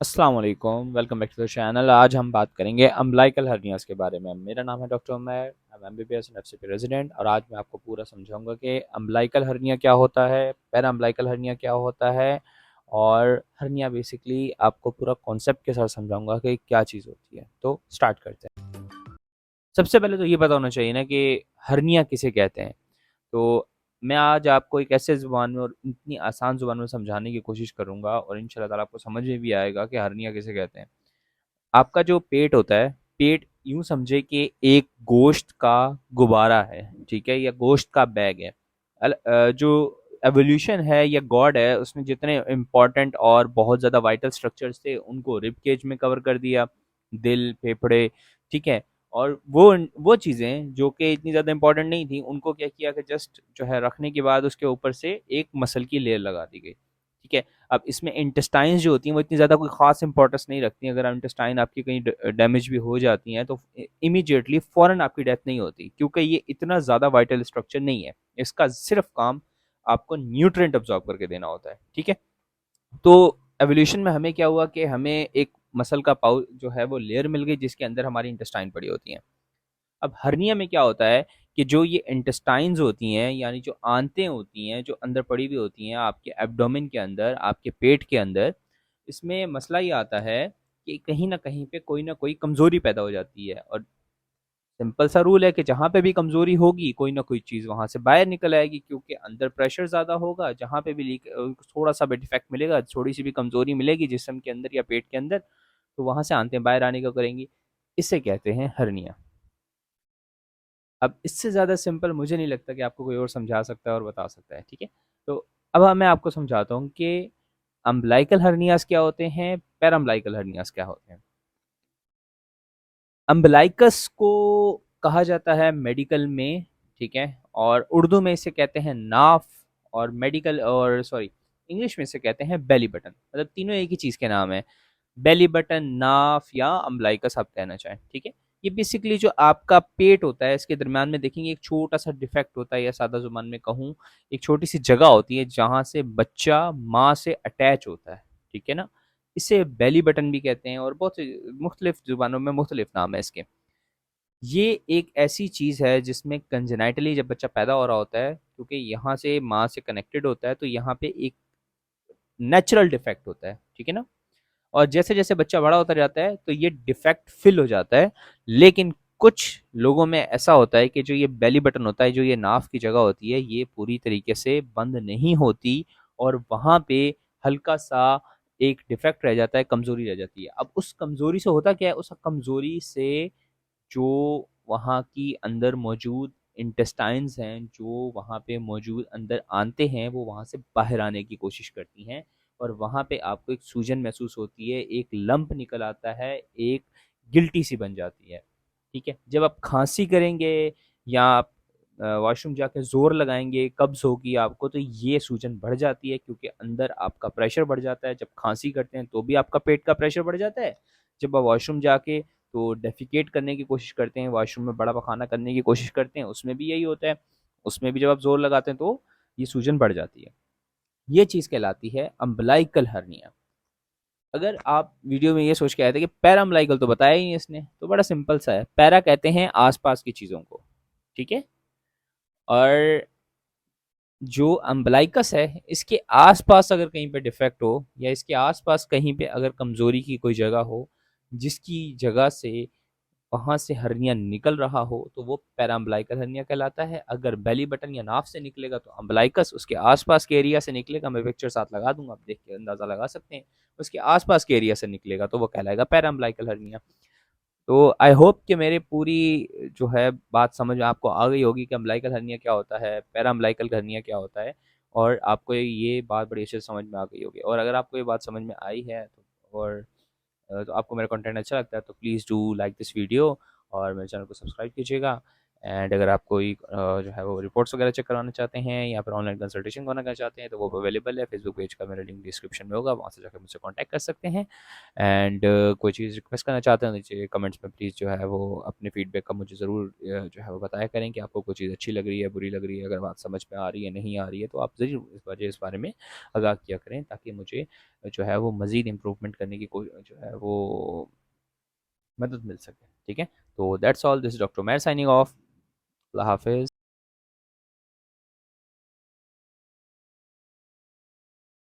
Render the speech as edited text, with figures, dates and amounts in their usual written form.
अस्सलाम वालेकुम, welcome back to the channel. आज हम बात करेंगे अम्बिलिकल हर्नियाज़ के बारे में। मेरा नाम है doctor Umar, I am MBBS and FCP resident और आज मैं आपको पूरा समझाऊंगा कि अम्बिलिकल हर्निया क्या होता है, पैरा अम्बिलिकल हर्निया क्या होता है और हर्निया बेसिकली आपको पूरा कॉन्सेप्ट के साथ समझाऊंगा कि क्या चीज़ होती है। तो स्टार्ट करते हैं। सबसे पहले तो ये पता होना चाहिए ना कि हर्निया किसे कहते हैं। तो मैं आज आपको एक ऐसे ज़ुबान में और इतनी आसान ज़ुबान में समझाने की कोशिश करूँगा और इंशाल्लाह ताला आपको समझ में भी आएगा कि हर्निया किसे कहते हैं। आपका जो पेट होता है, पेट यूँ समझे कि एक गोश्त का गुब्बारा है, ठीक है? या गोश्त का बैग है। जो एवोल्यूशन है या गॉड है, उसने जितने इम्पोर्टेंट और बहुत ज़्यादा वाइटल स्ट्रक्चर्स थे, उनको रिब केज में कवर कर दिया, दिल, फेफड़े, ठीक है? और वो चीज़ें जो कि इतनी ज़्यादा इम्पोर्टेंट नहीं थी, उनको क्या किया कि जस्ट जो है रखने के बाद उसके ऊपर से एक मसल की लेयर लगा दी गई, ठीक है? अब इसमें इंटेस्टाइन्स जो होती हैं वो इतनी ज़्यादा कोई ख़ास इंपॉर्टेंस नहीं रखती हैं। अगर इंटेस्टाइन आपकी कहीं डैमेज भी हो जाती हैं तो इमीडिएटली फ़ौरन आपकी डेथ नहीं होती, क्योंकि ये इतना ज़्यादा वाइटल स्ट्रक्चर नहीं है। इसका सिर्फ काम आपको न्यूट्रिएंट अब्जॉर्ब करके देना होता है, ठीक है? तो एवोल्यूशन में हमें क्या हुआ कि हमें एक मसल का पाउच जो है वो लेयर मिल गई जिसके अंदर हमारी इंटेस्टाइन पड़ी होती हैं। अब हर्निया में क्या होता है कि जो ये इंटेस्टाइन्स होती हैं, यानी जो आंतें होती हैं, जो अंदर पड़ी हुई होती हैं आपके एब्डोमेन के अंदर, आपके पेट के अंदर, इसमें मसला ये आता है कि कहीं न कहीं पे कोई न कोई कमज़ोरी पैदा हो जाती है और सिंपल सा रूल है कि जहाँ पे भी कमज़ोरी होगी, कोई ना कोई चीज़ वहाँ से बाहर निकल आएगी, क्योंकि अंदर प्रेशर ज़्यादा होगा। जहाँ पे भी थोड़ा-सा भी डिफेक्ट मिलेगा, थोड़ी-सी भी कमज़ोरी मिलेगी जिस्म के अंदर या पेट के अंदर, तो वहाँ से आंतें बाहर आने का करेंगी। इसे कहते हैं हर्निया। अब इससे ज़्यादा सिंपल मुझे नहीं लगता कि आपको कोई और समझा सकता है और बता सकता है, ठीक है? तो अब मैं आपको समझाता हूँ कि अम्बिलिकल हर्नियाज़ क्या होते हैं, पैराम्बिलिकल हर्नियाज़ क्या होते हैं। अम्बिलिकस को कहा जाता है मेडिकल में, ठीक है? और उर्दू में इसे कहते हैं नाफ, और मेडिकल और सॉरी इंग्लिश में इसे कहते हैं बेली बटन। मतलब तीनों एक ही चीज़ के नाम है। बेली बटन, नाफ या अम्बिलिकस आप कहना चाहें, ठीक है? ये बेसिकली जो आपका पेट होता है, इसके दरमियान में देखेंगे एक छोटा-सा डिफेक्ट होता है, या सादा ज़ुबान में कहूँ, एक छोटी-सी जगह होती है जहाँ से बच्चा माँ से अटैच होता है, ठीक है ना? इसे बेली बटन भी कहते हैं और बहुत सी मुख्तलिफ ज़ुबानों में मुख्तलिफ नाम है इसके। ये एक ऐसी चीज़ है जिसमें कंजेनाइटली जब बच्चा पैदा हो रहा होता है, क्योंकि यहाँ से माँ से कनेक्टेड होता है, तो यहाँ पे एक नेचुरल डिफेक्ट होता है, ठीक है ना? और जैसे-जैसे बच्चा बड़ा होता जाता है तो ये डिफेक्ट फिल हो जाता है। लेकिन कुछ लोगों में ऐसा होता है कि जो ये बेली बटन होता है, जो ये नाफ की जगह होती है, ये पूरी तरीके से बंद नहीं होती और वहाँ पे हल्का-सा एक डिफेक्ट रह जाता है, कमज़ोरी रह जाती है। अब उस कमज़ोरी से होता क्या है, उस कमज़ोरी से जो वहाँ की अंदर मौजूद इंटेस्टाइन्स हैं, जो वहाँ पे मौजूद अंदर आंतें हैं, वो वहाँ से बाहर आने की कोशिश करती हैं और वहाँ पे आपको एक सूजन महसूस होती है, एक लंप निकल आता है, एक गिल्टी सी बन जाती है, ठीक है? जब आप खाँसी करेंगे या आप वॉशरूम जाके ज़ोर लगाएँगे, कब्ज़ होगी आपको, तो ये सूजन बढ़ जाती है, क्योंकि अंदर आपका प्रेशर बढ़ जाता है। जब खाँसी करते हैं तो भी आपका पेट का प्रेशर बढ़ जाता है। जब आप वॉशरूम जाके तो डेफिकेट करने की कोशिश करते हैं, वॉशरूम में बड़ा पाख़ाना करने की कोशिश करते हैं, उसमें भी यही होता है। उसमें भी जब आप ज़ोर लगाते हैं तो ये सूजन बढ़ जाती है। ये चीज़ कहलाती है अम्बिलिकल हर्निया। अगर आप वीडियो में ये सोच के आए थे कि पैराम्बिलिकल तो बताया ही नहीं इसने, तो बड़ा सिंपल सा है। पैरा कहते हैं आस-पास की चीज़ों को, ठीक है? और जो अम्बिलिकस है, इसके आस-पास अगर कहीं पे डिफेक्ट हो या इसके आस-पास कहीं पे अगर कमज़ोरी की कोई जगह हो, जिसकी जगह से वहाँ से हर्निया निकल रहा हो, तो वो पैराम्बिलिकल हर्निया कहलाता है। अगर बेली बटन या नाभ से निकलेगा तो अम्बिलिकस, उसके आस-पास के एरिया से निकलेगा, मैं पिक्चर साथ लगा दूँगा, आप देख के अंदाज़ा लगा सकते हैं। उसके आस-पास के एरिया से निकलेगा तो वो कहलाएगा पैराम्बिलिकल हर्निया। तो आई होप कि मेरी पूरी जो है बात समझ में आपको आ गई होगी कि अम्बिलिकल हर्निया क्या होता है, पैराम्बिलिकल हर्निया क्या होता है, और आपको ये बात बड़ी अच्छे से समझ में आ गई होगी। और अगर आपको ये बात समझ में आई है तो तो आपको मेरा कंटेंट अच्छा लगता है तो please do like this video और मेरे चैनल को सब्सक्राइब कीजिएगा। एंड अगर आप कोई जो है वो रिपोर्ट्स वगैरह चेक करवाना चाहते हैं या फिर ऑनलाइन कंसल्टेशन करना चाहते हैं तो वो अवेलेबल है। फेसबुक पेज का मेरा लिंक डिस्क्रिप्शन में होगा, वहाँ से जाकर मुझसे कॉन्टैक्ट कर सकते हैं। एंड कोई चीज़ रिक्वेस्ट करना चाहते हैं नीचे कमेंट्स में प्लीज़ जो है वो अपने फीडबैक का मुझे ज़रूर जो है वो बताया करें कि आपको कोई चीज़ अच्छी लग रही है, बुरी लग रही है, अगर बात समझ में आ रही है, नहीं आ रही है, तो आप ज़रूर इस बारे में आगाह किया करें ताकि मुझे जो है वो मज़ीद इम्प्रूवमेंट करने की कोई जो है वो मदद मिल सके। ठीक है, तो that's all, this doctor Umair signing off. अल्लाह हाफिज़।